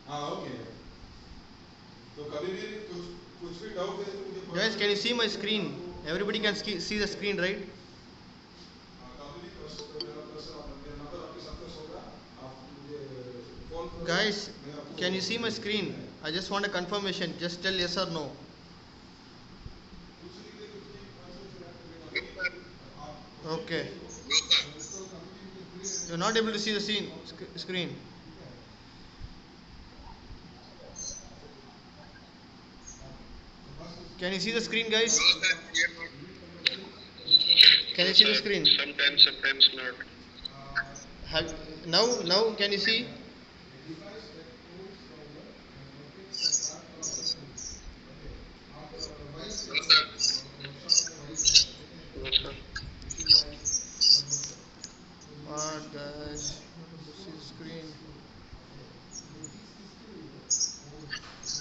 हाँ ओके। तो कभी भी कुछ कुछ भी डाउट है तो मुझे Guys, personally can you see message my कीजिए मैं screen? आपको Everybody can see the screen, right? कभी भी कर सकते हो। मेरा पर्सनल मेरा नंबर आपके साथ में होगा। आप मुझे कॉल करो। Guys, मैं आपको can you see my screen? I just want a confirmation. Just tell yes or no. कुछ लिख कुछ नहीं आंसर से मैं कभी आप क्वेश्चन Okay. भेज दो। मैं उसको कभी भी मुझे फ्री रहता You're हूँ not तो able मैं to see the उसको रिस्पॉन्स screen. ठीक है। तो फर्स्ट Can इसमें you see the unit screen, test guys? Start करेगा। Unit number 6 unit number 6। Can you No, see the sir. screen? Sometimes not. Have now can you see? A device that holds down and rotates the part of the tool. Okay. आप vice No, करो sir. Workshop में vice करो ठीक है No, sir. Visual vice जब होते हैं तो ये What मशीन जो है guys? Not able to इसको see the screen. इसको ओके ये किसके लिए है वो जो मटेरियल जो है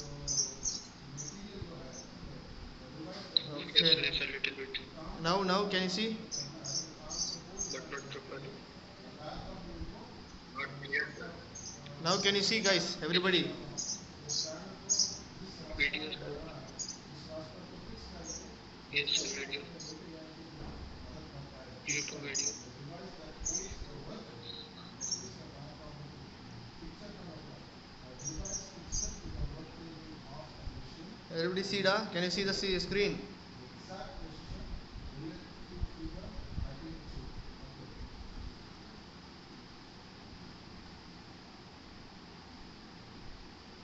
ठीक है the device that holds Yes, Okay. sir. Yes, a little bit, ये काम Now काम can you कहाँ पे see? करता है ना ये काम जो होल्ड but करता not है properly. बैक ऑफ द इनको Not clear, sir. मतलब Now can you see, panel guys? Fix Everybody. करता हूँ वो पैनल को जिस रास्ता Video, में sir. जाना है उस रास्ता को फिक्स करके वो Yes, sir. Panel Video. अपने रोटी जाने में मदद करता है YouTube video. The device that holds the work is the back of the picture का मतलब device fixer to the work of the machine Everybody see da? Can you see the screen? the exact position related to figure 32 okay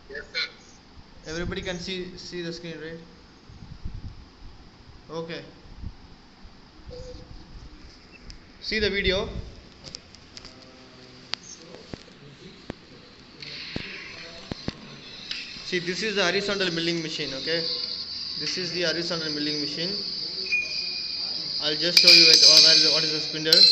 Yes, sir. Everybody can see the screen, right? Okay. See the video. See, this is the horizontal milling machine. Okay. This is the horizontal milling machine. I'll just show you what is the spindle.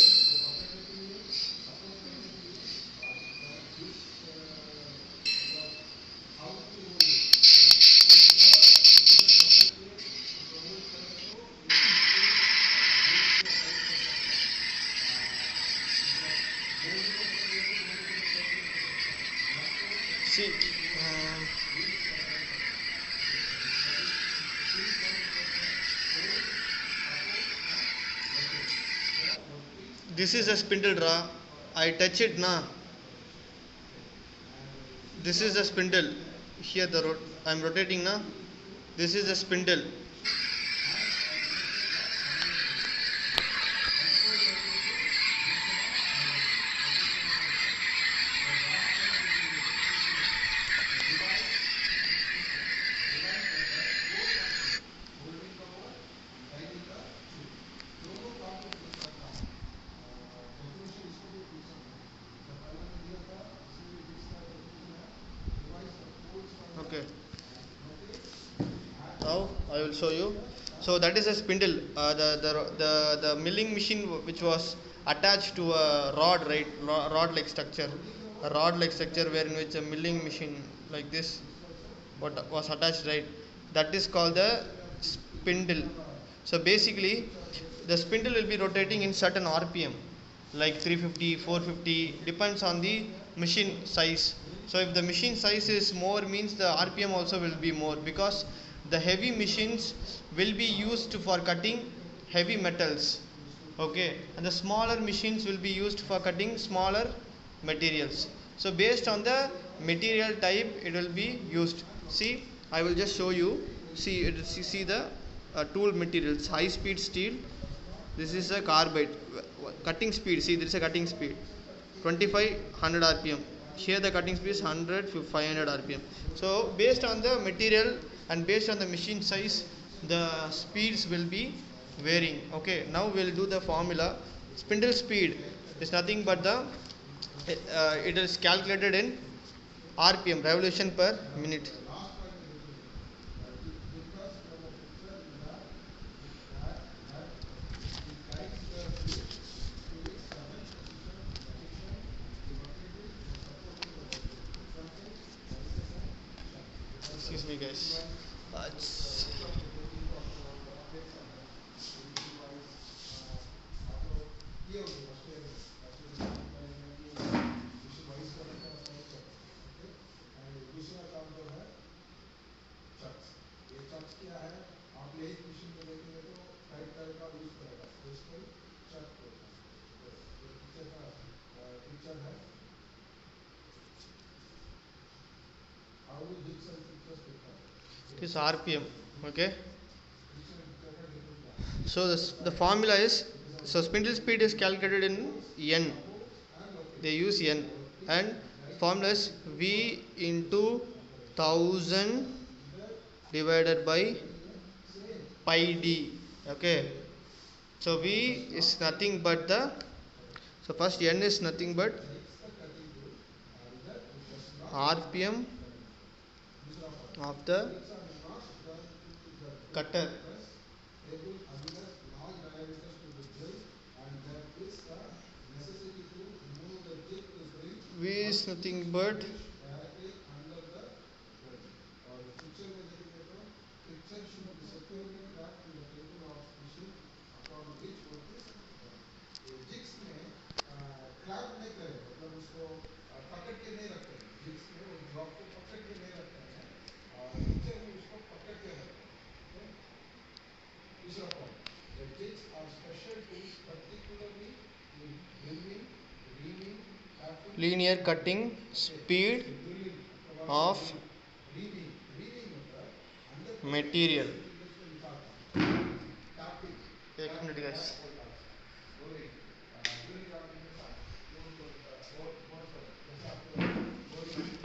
See, this is a spindle draw. I touch it now. This is the spindle. Here I'm rotating now. This is the spindle. Okay. Now I will show you. So that is a spindle. The milling machine which was attached to a rod, right? Rod like structure. A rod like structure where in which a milling machine like this what was attached, right? That is called the spindle. So basically the spindle will be rotating in certain RPM like 350, 450 depends on the machine size. So if the machine size is more means the RPM also will be more because the heavy machines will be used for cutting heavy metals, okay, and the smaller machines will be used for cutting smaller materials. So based on the material type it will be used. See, I will just show you. See the tool materials: high speed steel. This is a carbide. Cutting speed, see there is a cutting speed 2500 rpm. Here the cutting speed is 100 500 rpm. So based on the material and based on the machine size the speeds will be varying. Okay, now we'll do the formula. Spindle speed is nothing but the it is calculated in rpm, revolution per minute. Excuse me guys. It's touch किया है, आप यही machine में देखेंगे तो type type का use करेगा, special check होता है। ये पिक्चर का पिक्चर है, how the jigs and pictures दिखता है, This RPM. Okay. Picture picture का different So the formula is, so spindle speed is calculated in N. They use N, and formula is V into 1000 divided by pi d. Okay. So V is nothing but the, so first N is nothing but RPM of the cutter. able under large diameters to the drill, and there is a necessity to remove the jig to bring V is nothing but directly under the drill. और picture में देखेंगे तो picture should be securely tracked to the table of machine upon which work is done. ये jigs में clamp नहीं करें, मतलब उसको पकड़ के नहीं रखते हैं, jigs में वो drop को पकड़ के नहीं रखते हैं, picture में उसको पकड़ के रखते हैं. Okay? दूसरा point, the jigs are special tools particularly in drilling, reaming, tapping, linear cutting speed drilling, of reaming, reaming होता है अंदर material. fingers को निकालता है, tapping, एक मिनट guys. rolling, drill करने के साथ roll करता है, roll करता है, जैसे आपको rolling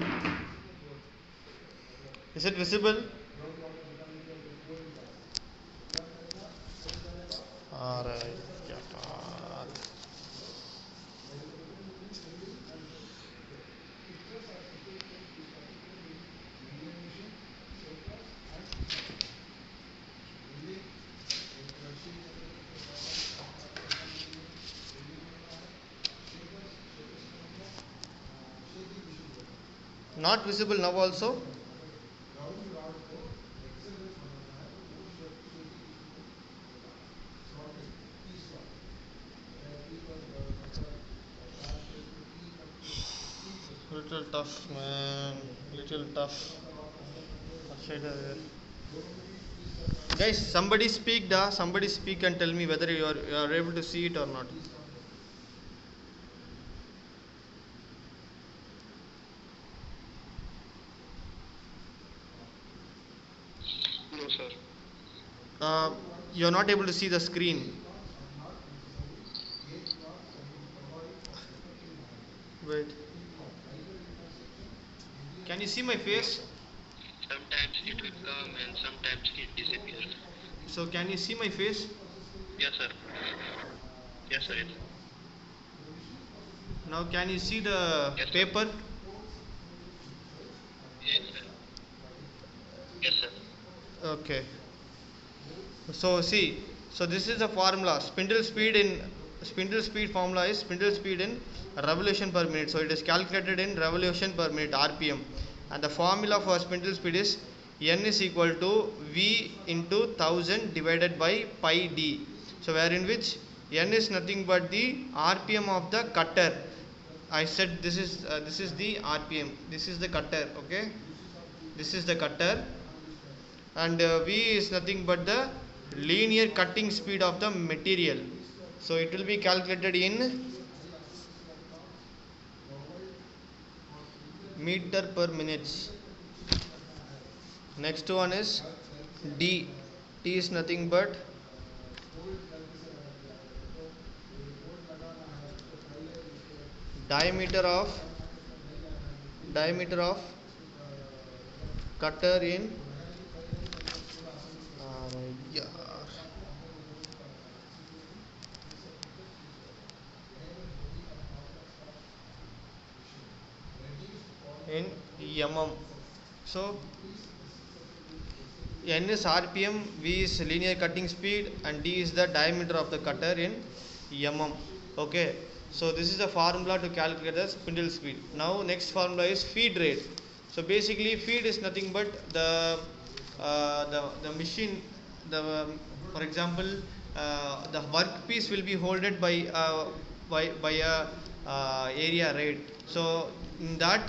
Is it visible? roll वाला निकालने के लिए rolling करता है, क्या करेगा, क्या करेगा, Alright. pictures are securely used particularly in milling machine, shapers and milling, crushing shapers, shapers का मतलब shaping machine होता है. Not visible now also. Round rod को एक्सेलरेट बनाना है तो वो शेपिंग मशीन को होता है. स्लॉटिंग, टी स्लॉट, टी पर मतलब चार शेप में टी पर T Little tough, man. Little tough. Guys, somebody speak da. Somebody speak and tell me whether you are able to see it or not. No, sir. You are not able to see the screen. Wait. Can you see my face? Sometimes it will come and sometimes it disappears. So can you see my face? Yes, sir. Yes, sir. Yes. Now can you see the Yes, sir. paper? Yes, sir. Yes, sir. Okay. So see, so this is the formula. Spindle speed formula is spindle speed in revolution per minute. So it is calculated in revolution per minute (RPM), and the formula for spindle speed is N is equal to V into 1000 divided by pi d. So wherein which N is nothing but the RPM of the cutter. I said this is the RPM. This is the cutter. Okay, this is the cutter, and V is nothing but the linear cutting speed of the material. So it will be calculated in meter per minutes. Next one is D. D is nothing but diameter of cutter in yeah, in mm. So N is RPM, V is linear cutting speed, and D is the diameter of the cutter in mm. Okay, so this is the formula to calculate the spindle speed. Now next formula is feed rate. So basically feed is nothing but the machine, for example, the workpiece will be holded by a area, right? So in that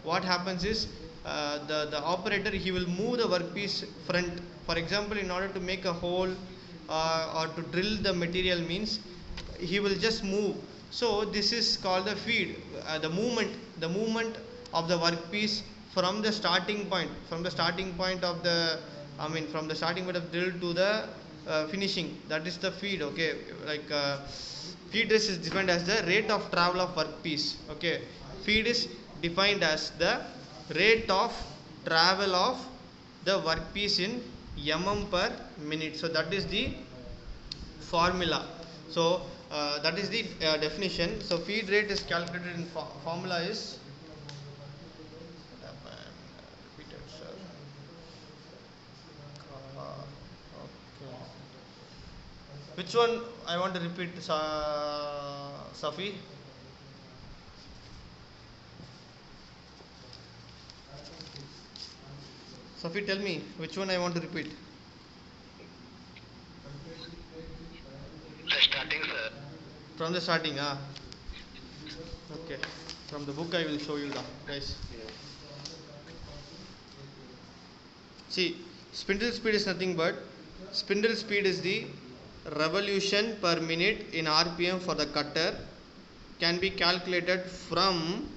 what happens is the operator, he will move the workpiece front. For example, in order to make a hole or to drill the material means, he will just move. So this is called the feed, the movement of the workpiece from the starting point, of the, I mean from the starting point of drill to the finishing. That is the feed. Okay, like feed rate is defined as the rate of travel of workpiece. Okay, feed is defined as the rate of travel of the workpiece in per minute. So that is the formula. So that is the definition. So feed rate is calculated in formula is repeated, sir. Okay. Which one I want to repeat, Safi? Safi, tell me which one I want to repeat. Starting, sir. From the starting, ah. Okay. From the book I will show you now, guys. See, spindle speed is nothing but, spindle speed is the revolution per minute in RPM for the cutter, can be calculated from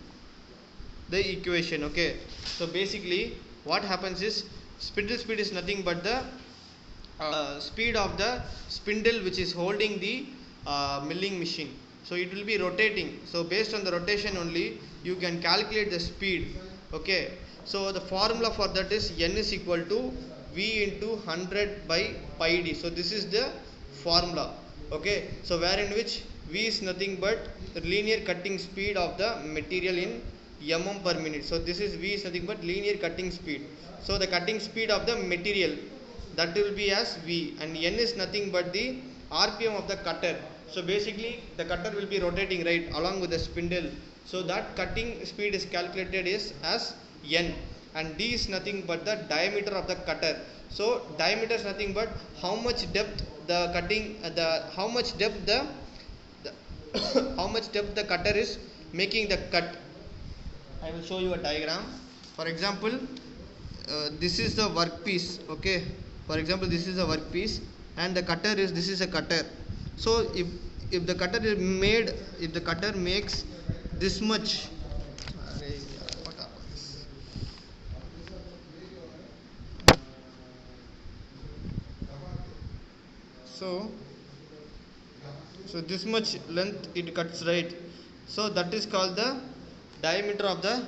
the equation. Okay, so basically what happens is, spindle speed is nothing but the speed of the spindle which is holding the milling machine. So it will be rotating, so based on the rotation only you can calculate the speed. Okay, so the formula for that is n is equal to v into 100 by pi d. So this is the formula. Okay, so wherein which v is nothing but the linear cutting speed of the material in per minute. So this is v is nothing but linear cutting speed. So the cutting speed of the material, that will be as v, and n is nothing but the rpm of the cutter. So basically the cutter will be rotating right along with the spindle, so that cutting speed is calculated is as n, and d is nothing but the diameter of the cutter. So diameter is nothing but how much depth the cutting how much depth the how much depth the cutter is making the cut. I will show you a diagram. For example, this is the workpiece. Okay, for example, this is a workpiece and the cutter is, this is a cutter. So if the cutter is made, if the cutter makes this much, so this much length it cuts, right? So that is called the diameter of the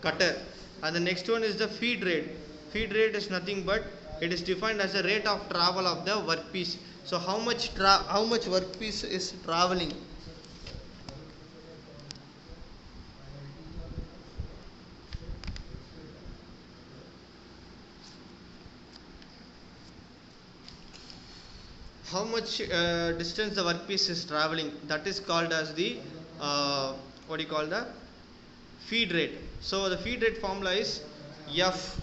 cutter. And the next one is the feed rate. Feed rate is nothing but, it is defined as the rate of travel of the workpiece. So how much workpiece is traveling. How much distance the workpiece is traveling, that is called as the what do you call, the feed rate. So the feed rate formula is F.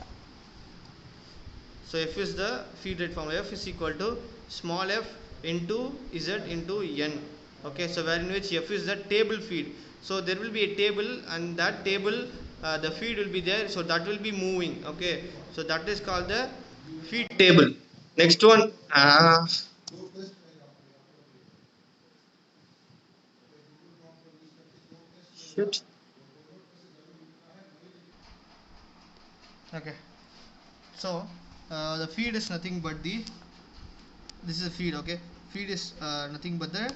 So F is the feed rate formula. F is equal to small f into Z into N. Okay, so wherein which F is the table feed. So there will be a table, and that table the feed will be there, so that will be moving. Okay, so that is called the feed table. Next one, shit. Okay, so the feed is nothing but the, this is a feed. Okay, feed is nothing but the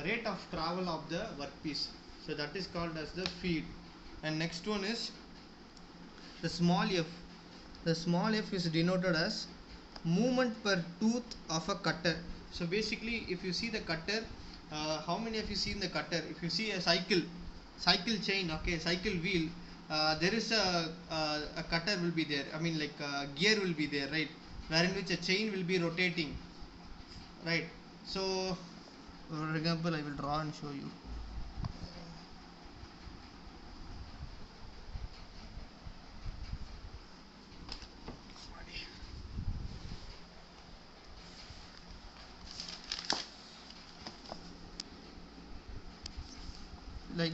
rate of travel of the workpiece. So that is called as the feed. And next one is the small f. The small f is denoted as movement per tooth of a cutter. So basically if you see the cutter, how many of you seen the cutter? If you see a cycle chain, okay, cycle wheel, there is a cutter will be there, I mean like gear will be there, right, wherein which a chain will be rotating, right? So for example I will draw and show you. Like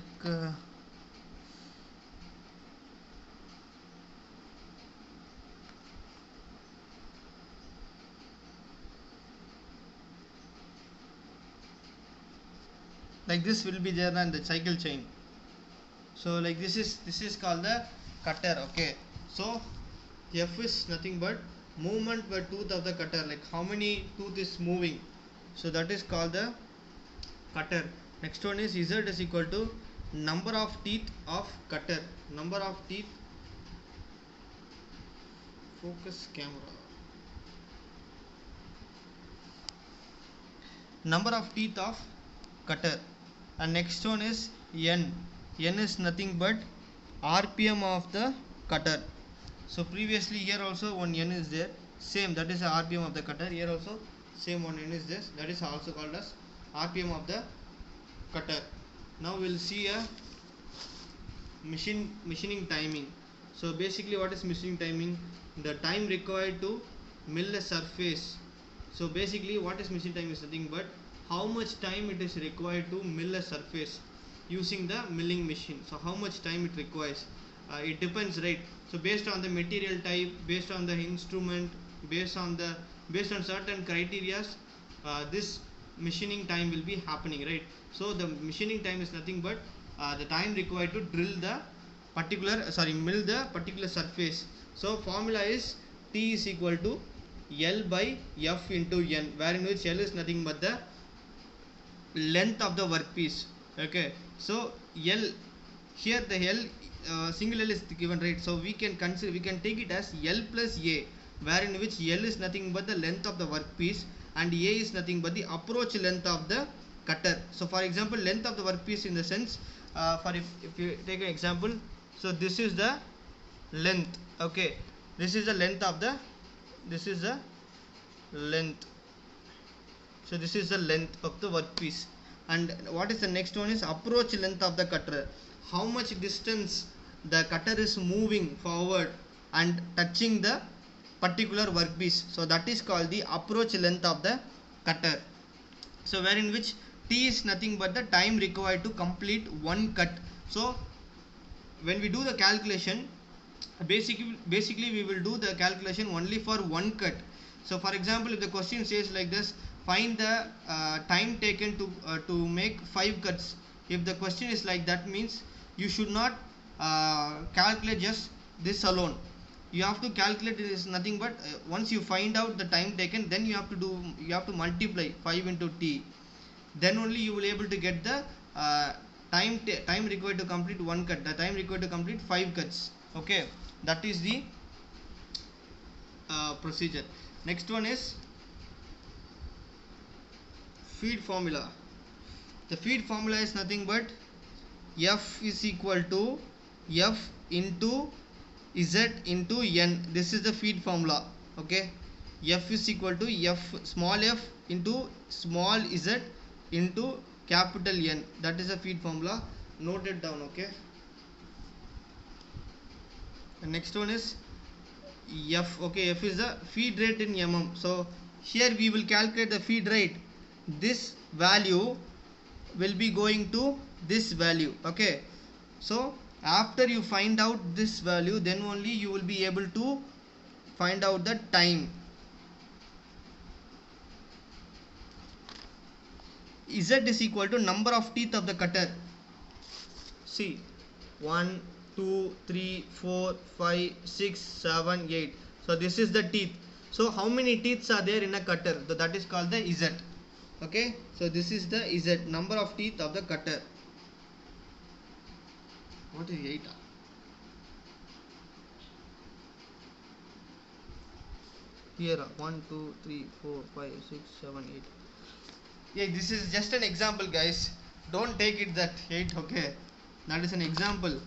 like this will be there in the cycle chain. So like this is called the cutter. Okay, so F is nothing but movement per tooth of the cutter, like how many tooth is moving, so that is called the cutter. Next one is Z is equal to number of teeth of cutter. Number of teeth, focus camera, number of teeth of cutter. And next one is N. N is nothing but RPM of the cutter. So previously here also one N is there, same, that is the RPM of the cutter. Here also same one N is this, that is also called as RPM of the cutter. Now we'll see a machining timing. So basically what is machining timing? The time required to mill a surface. So basically what is machining time is nothing but how much time it is required to mill a surface using the milling machine. So how much time it requires, it depends, right? So based on the material type, based on the instrument, based on certain criteria, this machining time will be happening, right? So the machining time is nothing but the time required to drill the mill the particular surface. So formula is T is equal to L by F into N, wherein which L is nothing but the length of the workpiece. Okay, so L, here the L, single L is given, right? So we can take it as L plus A, wherein which L is nothing but the length of the workpiece and A is nothing but the approach length of the cutter. So for example, length of the workpiece in the sense, if you take an example, so this is the length. Okay, this is the length of the, this is the length. So this is the length of the workpiece. And what is the next one is approach length of the cutter. How much distance the cutter is moving forward and touching the particular workpiece. So that is called the approach length of the cutter. So wherein which T is nothing but the time required to complete one cut. So when we do the calculation, basically we will do the calculation only for one cut. So for example, if the question says like this, find the time taken to make 5 cuts. If the question is like that, means you should not calculate just this alone. You have to calculate, it is nothing but once you find out the time taken, then you have to multiply 5 into T. Then only you will able to get the time required to complete one cut, the time required to complete 5 cuts. Okay, that is the procedure. Next one is feed formula. The feed formula is nothing but F is equal to F into Z into N. This is the feed formula. Okay, F is equal to small f into small z into capital N. That is a feed formula. Note it down. Okay. The next one is F. Okay, F is the feed rate in mm. So here we will calculate the feed rate. This value will be going to this value. Okay, so after you find out this value, then only you will be able to find out the time. Z is equal to number of teeth of the cutter. See, 1, 2, 3, 4, 5, 6, 7, 8. So this is the teeth. So how many teeth are there in a cutter? So that is called the Z. Okay, so this is the Z, number of teeth of the cutter. What is 8? Here 1, 2, 3, 4, 5, 6, 7, 8. Yeah, this is just an example, guys. Don't take it that 8. Okay, that is an example.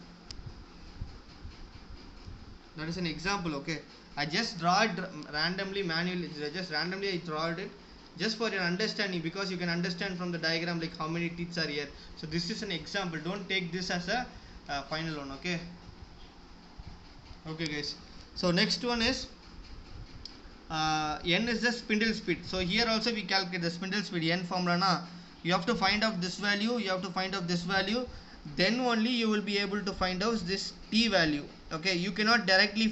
That is an example. Okay, I just draw it randomly, manually. Just randomly I draw it, just for your understanding, because you can understand from the diagram like how many teeth are here. So this is an example. Don't take this as a final one. Okay. Okay, guys. So next one is N is the spindle speed. So here also we calculate the spindle speed. N formula na, you have to find out this value, you have to find out this value, then only you will be able to find out this T value. Okay, you cannot directly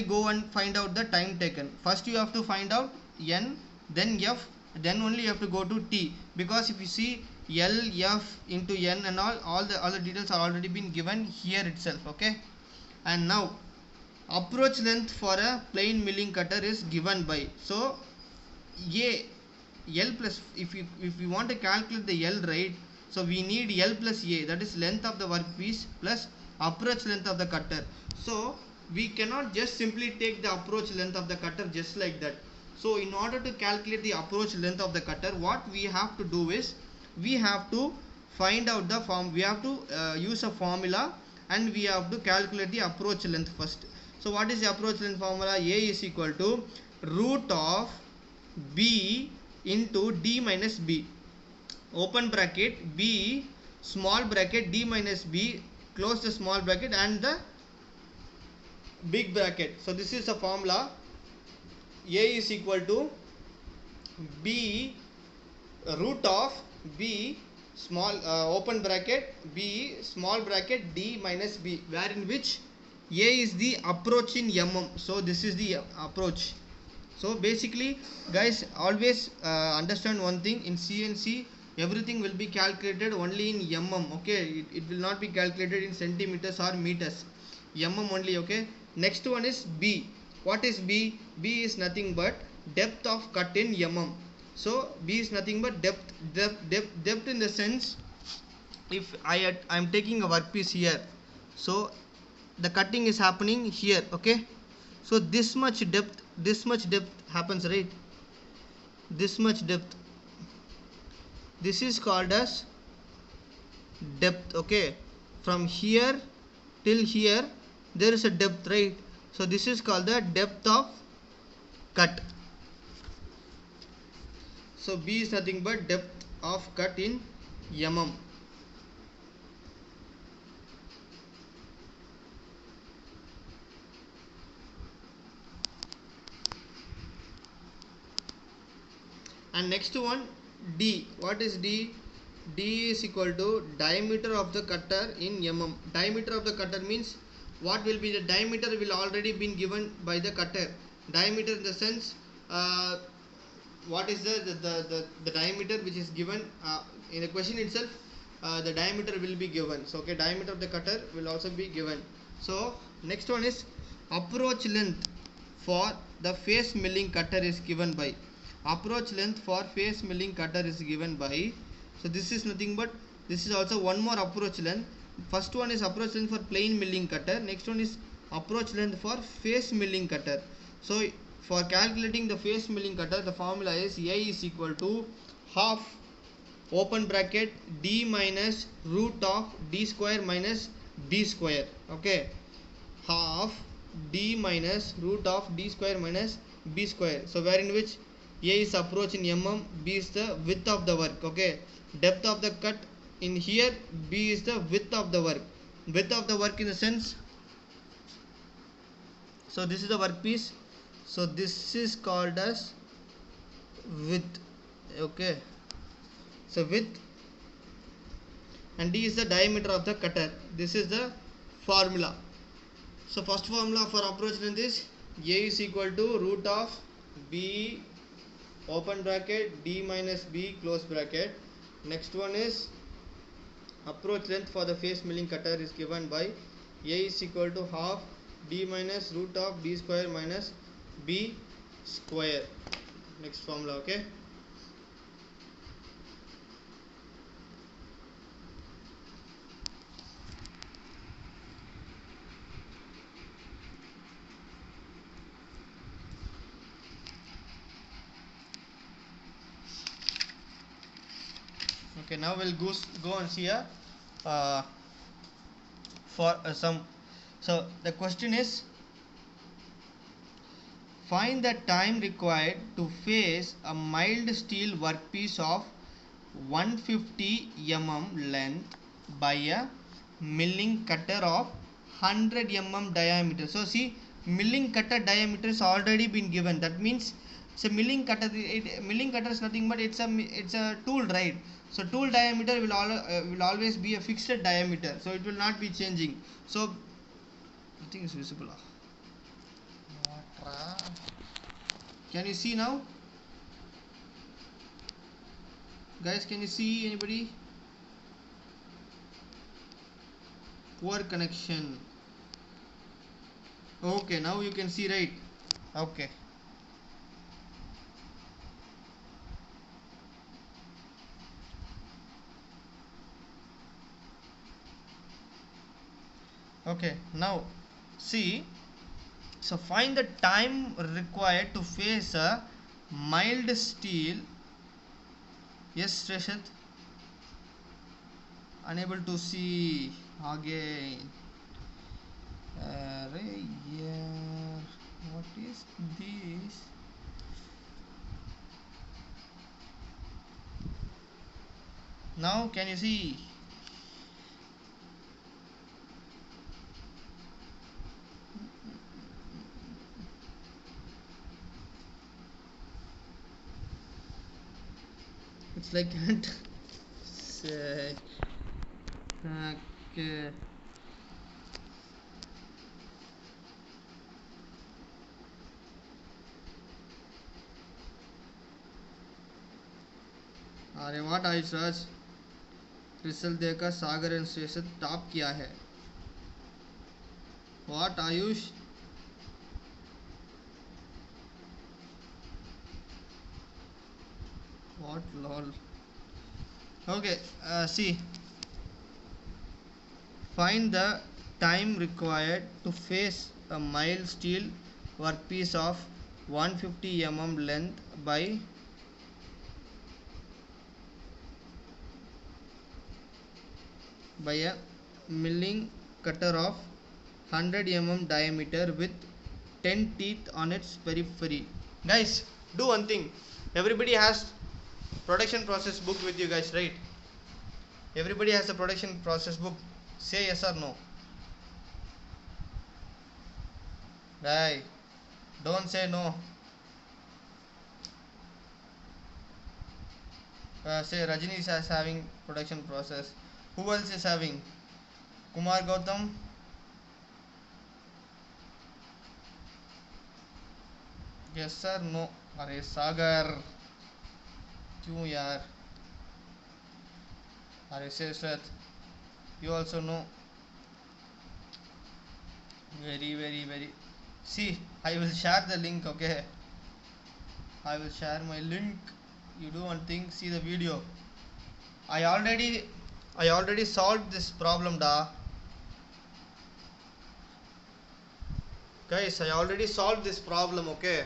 go and find out the time taken. First you have to find out N, then F, then only you have to go to T. Because if you see L, F into N and all the details are already been given here itself. Okay, and now approach length for a plain milling cutter is given by, so A L plus, if we want to calculate the L, right, so we need L plus A, that is length of the workpiece plus approach length of the cutter. So we cannot just simply take the approach length of the cutter just like that. So in order to calculate the approach length of the cutter, what we have to do is we have to find out the form, we have to use a formula, and we have to calculate the approach length first. So what is the approach length formula? A is equal to root of B into D minus B, open bracket, B small bracket, D minus B, close the small bracket and the big bracket. So this is the formula. A is equal to B root of B small open bracket, B small bracket, D minus B, wherein which A is the approach in mm. So this is the approach. So basically guys, always understand one thing, in CNC everything will be calculated only in mm. Okay, it will not be calculated in centimeters or meters, mm only. Okay, next one is B. What is B? B is nothing but depth of cut in mm. So B is nothing but depth in the sense, if I am taking a workpiece here, so the cutting is happening here. Okay, so this much depth happens, right, this much depth, this is called as depth. Okay, from here till here there is a depth, right, so this is called the depth of cut. So B is nothing but depth of cut in mm. And next one D. What is D? D is equal to diameter of the cutter in mm. Diameter of the cutter means what will be the diameter will already been given by the cutter. Diameter in the sense what is the diameter which is given in the question itself, the diameter will be given. So okay, diameter of the cutter will also be given. So next one is approach length for the face milling cutter is given by, approach length for face milling cutter is given by, so this is nothing but, this is also one more approach length. First one is approach length for plain milling cutter, next one is approach length for face milling cutter. So for calculating the face milling cutter, the formula is A is equal to half open bracket D minus root of D square minus B square. Okay, half D minus root of D square minus B square. So wherein which A is approach in mm, B is the width of the work. Okay, depth of the cut in here, B is the width of the work. Width of the work in the sense, so this is the workpiece, so this is called as width. Okay, so width, and D is the diameter of the cutter. This is the formula. So first formula for approach length is A is equal to root of B open bracket D minus B close bracket. Next one is approach length for the face milling cutter is given by A is equal to half D minus root of D square minus B square. Next formula. Okay, okay, now we'll go and see a for some. So the question is, find the time required to face a mild steel workpiece of 150 mm length by a milling cutter of 100 mm diameter. So see, milling cutter diameter is already been given. That means so milling cutter, milling cutter is nothing but it's a tool, right? So tool diameter will always be a fixed diameter, so it will not be changing. So nothing is visible. Can you see now? Guys, can you see anybody? Poor connection. Okay, now you can see, right? Okay. Okay, now see. So find the time required to face a mild steel. Yes, Rashid. Unable to see again. Yeah. What is this? Now can you see? It's like can't say. Okay. अरे what Ayush Raj result देखकर सागर and Shreyas top किया है what Ayush what lol okay see find the time required to face a mild steel workpiece of 150 length by a milling cutter of 100 diameter with 10 teeth on its periphery. Guys, do one thing. Everybody has production process book with you guys, right? Everybody has a production process book. Say yes or no. Right. Don't say no. Say Rajini is having production process. Who else is having? Kumar Gautam. Yes sir. No. अरे सागर क्यों यार अरे Seth, you also know. Very see, I will share the link. Okay, I will share my link. You do one thing, see the video. I already solved this problem da guys. I already solved this problem. Okay,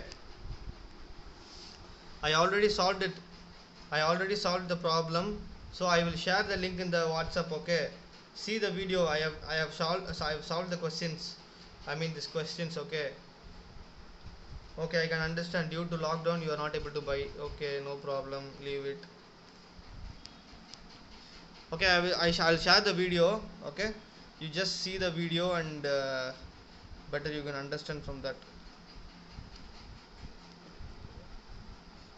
I already solved it. I already solved the problem, so I will share the link in the WhatsApp. Okay, see the video. I have solved the questions. I mean these questions. Okay, I can understand. Due to lockdown, you are not able to buy. Okay, no problem. Leave it. Okay, I'll share the video. Okay, you just see the video and better you can understand from that.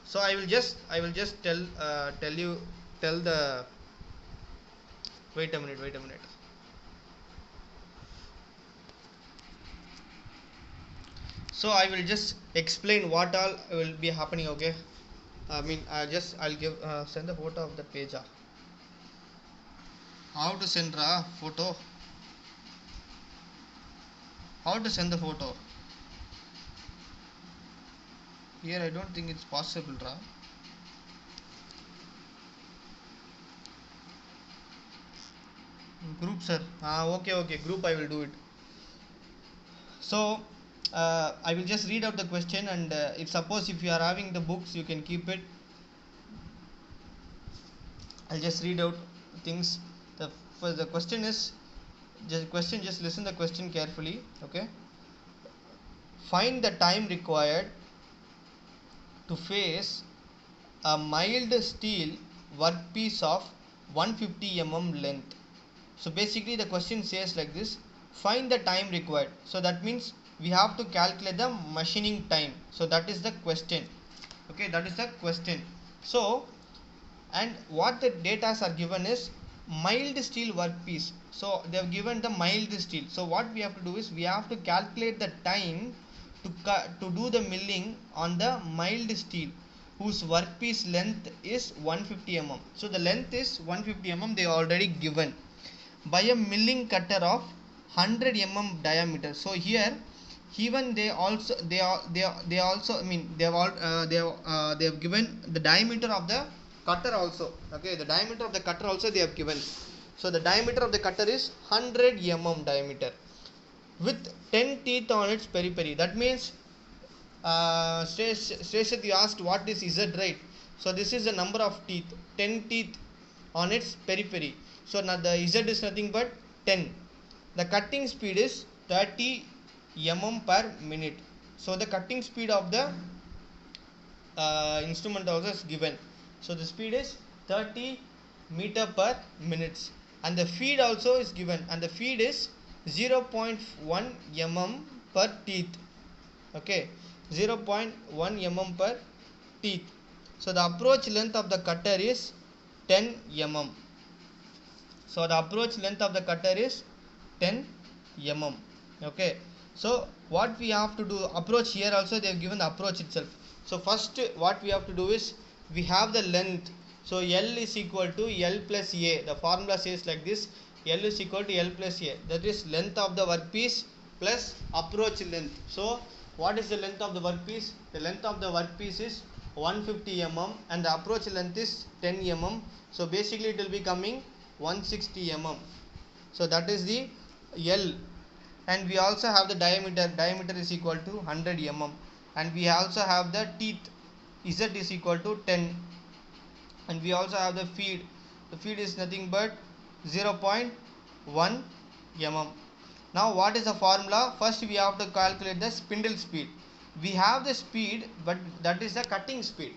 So I will just tell the wait a minute. So I will just explain what all will be happening. Okay, I mean I'll give send the photo of the page. How to send a photo? How to send the photo? Here I don't think it's possible, Ra. Group, sir. Okay. Group, I will do it. So I will just read out the question, and if you are having the books, you can keep it. I'll just read out things. The question is just listen the question carefully. Okay. Find the time required to face a mild steel workpiece of 150 length. So basically the question says like this: find the time required. So that means we have to calculate the machining time. So that is the question. Okay, that is the question. So, and what the data are given is mild steel workpiece. So they have given the mild steel. So what we have to do is we have to calculate the time to do the milling on the mild steel. whose workpiece length is 150 mm. So the length is 150 mm, they already given, by a milling cutter of 100 mm diameter. So here even they also they also, I mean they have all they have given the diameter of the cutter also. Okay, the diameter of the cutter also they have given. So the diameter of the cutter is 100 mm diameter with 10 teeth on its periphery. That means Shreshit, you asked what is Z, right? So this is the number of teeth, 10 teeth on its periphery. So now the Z is nothing but 10. The cutting speed is 30 mm per minute. So the cutting speed of the instrument also is given. So the speed is 30 meter per minute, and the feed also is given, and the feed is 0.1 mm per teeth. Okay, 0.1 mm per teeth. So the approach length of the cutter is 10 mm. So the approach length of the cutter is 10 mm. Okay, so what we have to do, approach, here also they have given the approach itself. So first what we have to do is, we have the length. So L is equal to L plus A. The formula says like this: L is equal to L plus A. That is length of the workpiece plus approach length. So what is the length of the workpiece? The length of the workpiece is 150 mm and the approach length is 10 mm. So basically it will be coming 160 mm. So that is the L. And we also have the diameter is equal to 100 mm, and we also have the teeth, Z is equal to 10, and we also have the feed is nothing but 0.1 mm. Now what is the formula? First we have to calculate the spindle speed. We have the speed, but that is the cutting speed,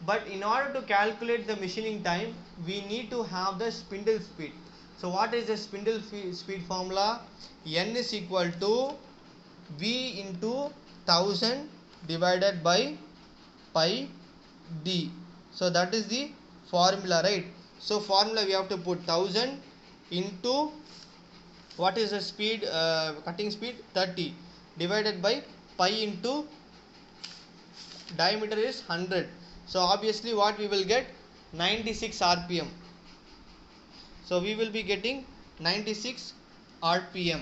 but in order to calculate the machining time, we need to have the spindle speed. So what is the spindle speed formula? N is equal to V into 1000 divided by pi d. So that is the formula, right? So formula we have to put 1000 into, what is the speed, cutting speed, 30, divided by pi into diameter is 100. So obviously what we will get, 96 rpm. So we will be getting 96 rpm.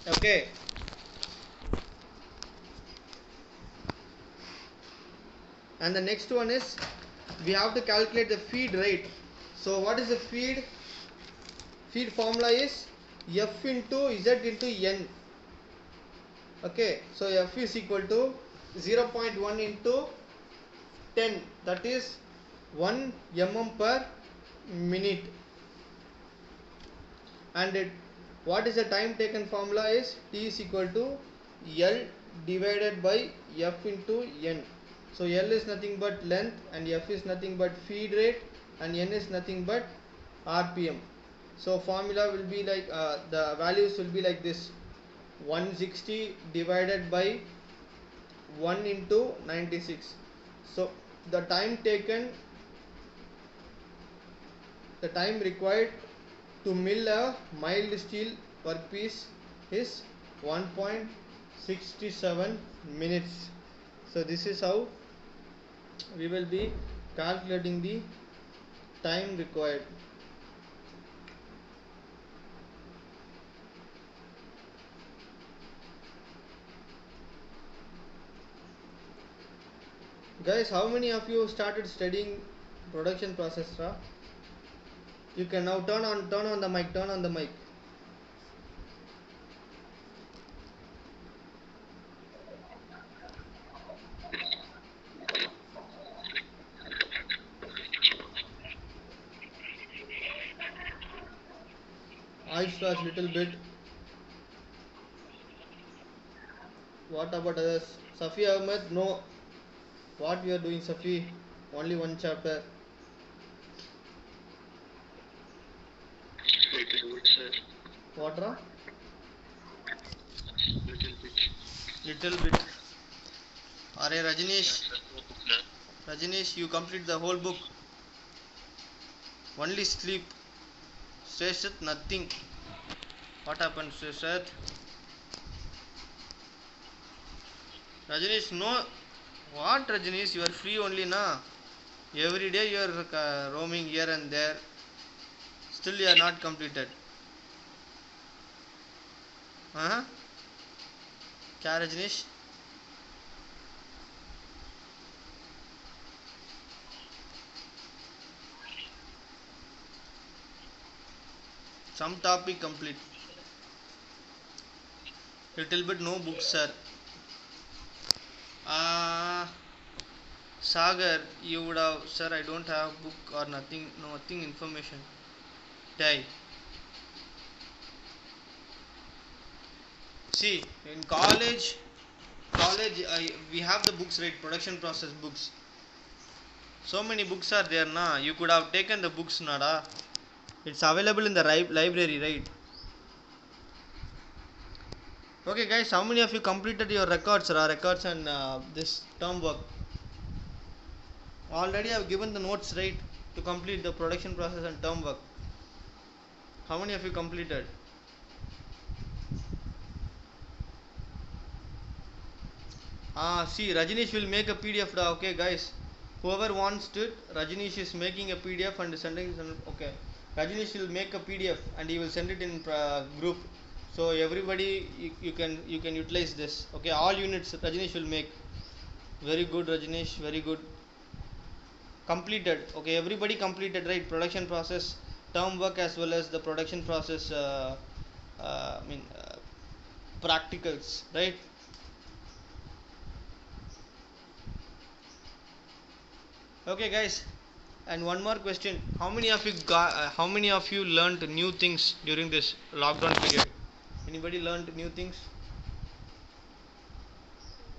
Okay, and the next one is, we have to calculate the feed rate. So what is the feed formula is F into Z into N. Okay, so F is equal to 0.1 into 10, that is 1 mm per minute. And what is the time taken formula is T is equal to L divided by F into N. So L is nothing but length, and F is nothing but feed rate, and N is nothing but RPM. So formula will be like, the values will be like this: 160 divided by 1 into 96. So the time taken, the time required to mill a mild steel workpiece is 1.67 minutes. So this is how we will be calculating the time required. Guys, how many of you started studying production process? You can now turn on the mic. I was little bit. What about others? Safi Ahmed, no. What we are doing, Safi? Only one chapter. Little bit, sir. What, Ra? Little bit. Little bit. Are Rajneesh, Sir. you complete the whole book. Only sleep. Shreshit, nothing. What happened, Shreshit? Rajneesh, no. What, Rajnish? You are free only na? Every day you are roaming here and there. Still you are not completed. Huh? Kya, Rajnish? Some topic complete. Little bit no books, sir. Ah, Sagar, you would have, sir. I don't have book or nothing, nothing information. Die. See, in college, we have the books, right? Production process books. So many books are there, na. You could have taken the books, nada. It's available in the library, right? Okay, guys, how many of you completed your records, records and this term work? Already I've given the notes, right, to complete the production process and term work. How many of you completed? See, Rajinish will make a PDF. Okay, guys, whoever wants to, Rajinish is making a PDF and sending. Okay, Rajinish will make a PDF and he will send it in group. So everybody, you can utilize this. Okay, all units Rajinish will make. Very good, Rajinish. Very good. Completed. Okay, everybody completed, right? Production process, term work, as well as the production process. I mean, practicals, right? Okay, guys. And one more question: how many of you got? How many of you learned new things during this lockdown period? Anybody learned new things?